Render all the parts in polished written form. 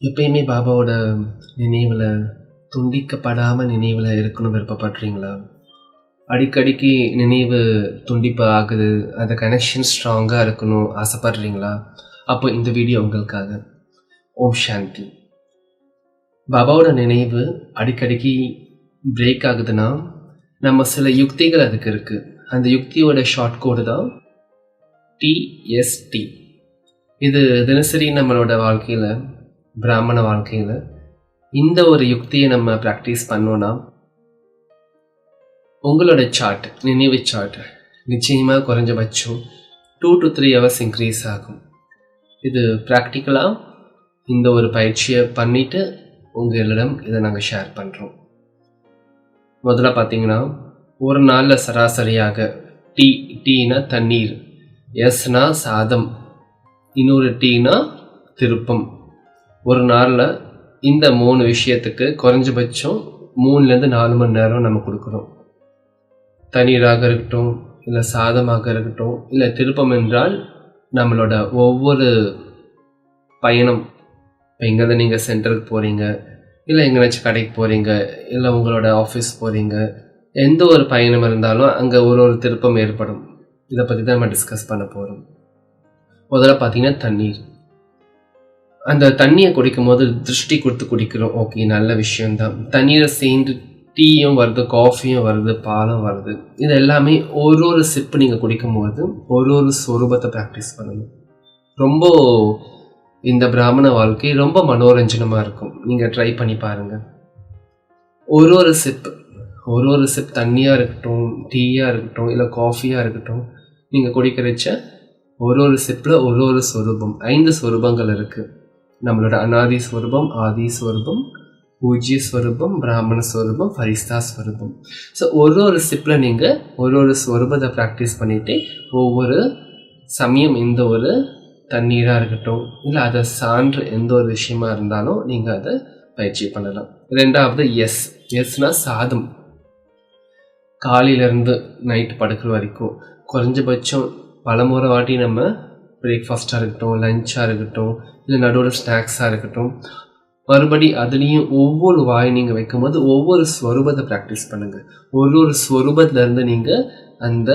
எப்பயுமே பாபாவோட நினைவில் துண்டிக்கப்படாமல் நினைவில் இருக்கணும் விருப்பப்படுறீங்களா? அடிக்கடிக்கு நினைவு துண்டிப்பு ஆகுது, அந்த கனெக்ஷன் ஸ்ட்ராங்காக இருக்கணும் ஆசைப்படுறீங்களா? அப்போ இந்த வீடியோ உங்களுக்காக. ஓம் சாந்தி. பாபாவோட நினைவு அடிக்கடிக்கு பிரேக் ஆகுதுன்னா நம்ம சில யுக்திகள் அதுக்கு இருக்குது. அந்த யுக்தியோட ஷார்ட் கோடு தான் TST. இது தினசரி நம்மளோட வாழ்க்கையில், பிராமண வாழ்க்கையில் இந்த ஒரு யுக்தியை நம்ம ப்ராக்டிஸ் பண்ணோன்னா உங்களோட சார்ட், நினைவு சார்ட் நிச்சயமாக குறைஞ்சபட்சம் 2 to 3 hours இன்க்ரீஸ் ஆகும். இது ப்ராக்டிக்கலாக இந்த ஒரு பயிற்சியை பண்ணிவிட்டு உங்களிடம் இதை நாங்கள் ஷேர் பண்ணுறோம். முதல்ல பார்த்தீங்கன்னா, ஒரு நாளில் சராசரியாக டீனா தண்ணீர், எஸ்னா சாதம், இன்னொரு டீனா திருப்பம். ஒரு நாளில் இந்த 3 விஷயத்துக்கு குறைஞ்சபட்சம் 3-4 மணி நேரம் நம்ம கொடுக்குறோம். தண்ணீராக இருக்கட்டும், இல்லை சாதமாக இருக்கட்டும், இல்லை திருப்பம் என்றால் நம்மளோட ஒவ்வொரு பயணம். இப்போ எங்கேருந்து நீங்கள் சென்டருக்கு போகிறீங்க, இல்லை எங்கேனாச்சும் கடைக்கு போகிறீங்க, இல்லை உங்களோட ஆஃபீஸ் போகிறீங்க, எந்த ஒரு பயணம் இருந்தாலும் அங்கே ஒரு திருப்பம் ஏற்படும். இதை பற்றி தான் நம்ம டிஸ்கஸ் பண்ண போகிறோம். முதல்ல பார்த்தீங்கன்னா தண்ணீர். அந்த தண்ணியை குடிக்கும் போது திருஷ்டி கொடுத்து குடிக்கிறோம். ஓகே, நல்ல விஷயந்தான். தண்ணீரை சேர்ந்து டீயும் வருது, காஃபியும் வருது, பாலும் வருது. இது எல்லாமே ஒரு சிப்பு நீங்கள் குடிக்கும்போது ஒரு ஸ்வரூபத்தை ப்ராக்டிஸ் பண்ணணும். ரொம்ப இந்த பிராமண வாழ்க்கை ரொம்ப மனோரஞ்சனமாக இருக்கும். நீங்கள் ட்ரை பண்ணி பாருங்கள். ஒரு சிப் தண்ணியாக இருக்கட்டும், டீயாக இருக்கட்டும், இல்லை காஃபியாக இருக்கட்டும், நீங்கள் குடிக்கிறச்ச ஒரு சிப்பில் ஒரு ஸ்வரூபம். 5 ஸ்வரூபங்கள் இருக்குது. நம்மளோட அநாதி ஸ்வரூபம், ஆதி ஸ்வரூபம், பூஜ்ய ஸ்வரூபம், பிராமண ஸ்வரூபம், ஃபரிஸ்தா ஸ்வரூபம். ஸோ ஒரு சிப்பில் நீங்கள் ஒரு ஸ்வரூபத்தை ப்ராக்டிஸ் பண்ணிவிட்டு ஒவ்வொரு சமயம் இந்த ஒரு தண்ணீராக இருக்கட்டும், இல்லை அதை சான்று எந்த ஒரு விஷயமா இருந்தாலும் நீங்கள் அதை பயிற்சி பண்ணலாம். 2வது எஸ்னா சாதம். காலையிலேருந்து நைட்டு படுக்கிற வரைக்கும் குறைஞ்சபட்சம் பலமுறை வாட்டி நம்ம பிரேக்ஃபாஸ்ட்டாக இருக்கட்டும், லஞ்சாக இருக்கட்டும், இல்லை நடுவில் ஸ்நாக்ஸாக இருக்கட்டும், மறுபடி அதுலேயும் ஒவ்வொரு வாய் நீங்கள் வைக்கும்போது ஒவ்வொரு ஸ்வரூபத்தை ப்ராக்டிஸ் பண்ணுங்கள். ஒரு ஸ்வரூபத்திலேருந்து நீங்கள் அந்த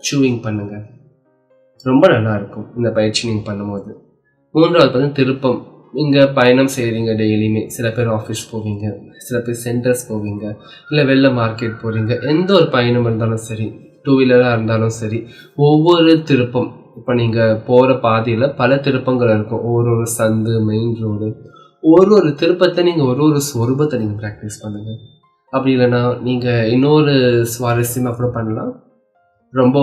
சூவிங் பண்ணுங்கள். ரொம்ப நல்லாயிருக்கும் இந்த பயிற்சி நீங்கள் பண்ணும்போது. 3வது பார்த்தீங்கன்னா திருப்பம். நீங்கள் பயணம் செய்கிறீங்க டெய்லியுமே. சில பேர் ஆஃபீஸ் போவீங்க, சில பேர் சென்டர்ஸ் போவீங்க, இல்லை வெளில மார்க்கெட் போகிறீங்க. எந்த ஒரு பயணம் இருந்தாலும் சரி, 2 வீலராக இருந்தாலும் சரி, ஒவ்வொரு திருப்பம். இப்போ நீங்கள் போகிற பாதையில் பல திருப்பங்கள் இருக்கும். ஒரு சந்து, மெயின் ரோடு, ஒரு திருப்பத்தை நீங்கள் ஒரு ஸ்வரூபத்தை நீங்கள் ப்ராக்டிஸ் பண்ணுங்கள். அப்படி இல்லைன்னா நீங்கள் இன்னொரு சுவாரஸ்யமாக கூட பண்ணலாம், ரொம்ப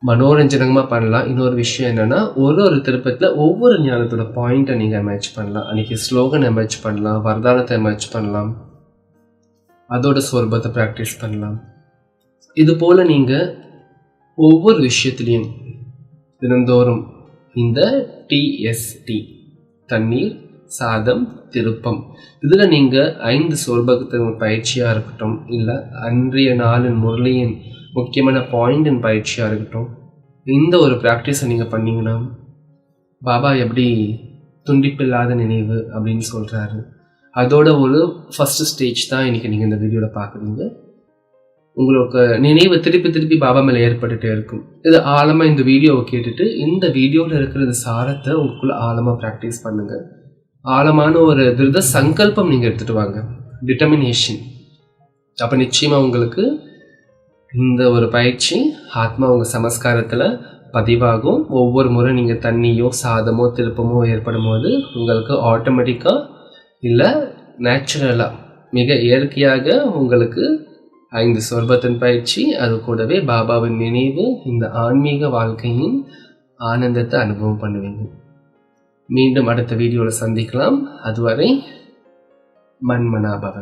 மனோரஞ்சனமாக பண்ணலாம். இன்னொரு விஷயம் என்னென்னா, ஒரு திருப்பத்தில் ஒவ்வொரு ஞானத்தோட பாயிண்ட்டை நீங்கள் எமர்ஜ் பண்ணலாம். அன்றைக்கி ஸ்லோகன் எமர்ஜ் பண்ணலாம், வர்தானத்தை எமர்ஜ் பண்ணலாம், அதோட ஸ்வரூபத்தை ப்ராக்டிஸ் பண்ணலாம். இது போல் நீங்கள் ஒவ்வொரு விஷயத்துலேயும் தினந்தோறும் இந்த TST, தண்ணீர், சாதம், திருப்பம், இதில் நீங்கள் 5 ஸ்வரூபத்தின் பயிற்சியாக இருக்கட்டும், இல்லை அன்றைய நாளின் முரளியின் முக்கியமான பாயிண்டின் பயிற்சியாக இருக்கட்டும், இந்த ஒரு ப்ராக்டிஸை நீங்கள் பண்ணிங்கன்னா பாபா எப்படி துண்டிப்பில்லாத நினைவு அப்படின்னு சொல்கிறாரு. அதோட ஒரு ஃபஸ்ட்டு ஸ்டேஜ் தான் இன்றைக்கி நீங்கள் இந்த வீடியோவில் பார்க்குறீங்க. உங்களுக்கு நினைவு திருப்பி பாபா மேலே ஏற்பட்டுகிட்டே இருக்கும். இது ஆழமாக இந்த வீடியோவை கேட்டுட்டு இந்த வீடியோவில் இருக்கிற சாரத்தை உங்களுக்குள்ளே ஆழமாக ப்ராக்டிஸ் பண்ணுங்கள். ஆழமான ஒரு திருட சங்கல்பம் நீங்கள் எடுத்துகிட்டு வாங்க, டிட்டர்மினேஷன். அப்போ நிச்சயமாக உங்களுக்கு இந்த ஒரு பயிற்சி ஆத்மா உங்கள் சமஸ்காரத்தில் பதிவாகும். ஒவ்வொரு முறை நீங்கள் தண்ணியோ சாதமோ திருப்பமோ ஏற்படும் போது உங்களுக்கு ஆட்டோமேட்டிக்காக இல்லை நேச்சுரலாக மிக இயற்கையாக உங்களுக்கு 5 ஸ்வரூபத்தின் பயிற்சி, அது கூடவே பாபாவின் நினைவு, இந்த ஆன்மீக வாழ்க்கையின் ஆனந்தத்தை அனுபவம் பண்ணுவீங்க. மீண்டும் அடுத்த வீடியோவில் சந்திக்கலாம். அதுவரை மன்மனாபவ.